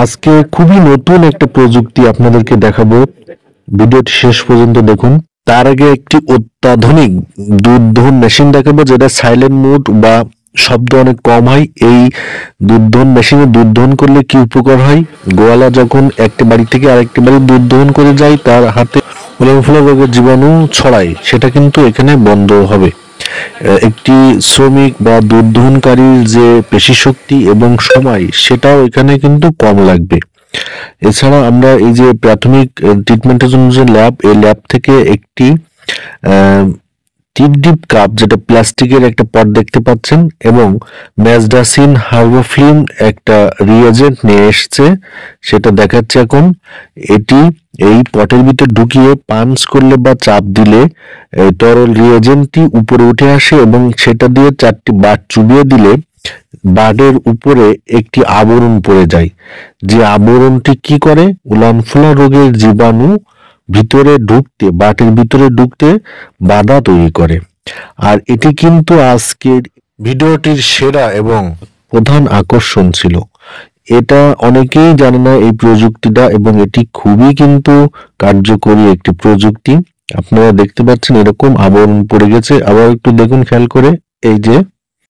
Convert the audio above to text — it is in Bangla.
আজকে খুবই নতুন একটা প্রযুক্তি আপনাদেরকে দেখাবো। ভিডিওটি শেষ পর্যন্ত দেখুন। তার আগে একটি অত্যাধুনিক দুধ দহন মেশিন দেখাবো, যেটা সাইলেন্ট মোড বা শব্দ অনেক কম হয়। এই দুধ দহন মেশিনে দুধ দহন করলে কি উপকার হয়? গোয়ালা যখন একটি বাড়ি থেকে আরেকটি বাড়ি দুধ দহন করে যায়, তার হাতে ফোলা রোগের জীবাণু ছড়ায়, সেটা কিন্তু এখানে বন্ধ হবে। একটি শ্রমিক বা দুধ দহনকারীর যে পেশি শক্তি এবং সময়, সেটাও এখানে কিন্তু কম লাগবে। এছাড়া আমরা এই যে প্রাথমিক ট্রিটমেন্টের জন্য যে ল্যাব, এই ল্যাব থেকে একটি টিপ ডিপ কাপ, যেটা প্লাস্টিকের একটা পট দেখতে পাচ্ছেন, এবং ম্যাজডাসিন হার্বোফ্লিন একটা রিয়েজেন্ট নিয়ে এসছে, সেটা দেখাচ্ছে এখন। এটি এই পটের ভিতর ঢুকিয়ে পাঞ্চ করলে বা চাপ দিলে এই তরল রিয়েজেন্টটি উপরে উঠে আসে, এবং সেটা দিয়ে 4টি বাট চুবিয়ে দিলে বাটের উপরে একটি আবরণ পড়ে যায়। যে আবরণটি কি করে? উলানফুলা রোগের জীবাণু বাটের ভিতরে ঢুকতে বাধা তৈরি করে। আর এটি কিন্তু আজকের ভিডিওটির সেরা এবং প্রধান আকর্ষণ ছিল। এটা অনেকেই জানে না এই প্রযুক্তিটা, এবং এটি খুবই কিন্তু কার্যকরী একটি প্রযুক্তি। আপনারা দেখতে পাচ্ছেন এরকম আবরণ পড়ে গেছে। আবার একটু দেখুন খেয়াল করে, এই যে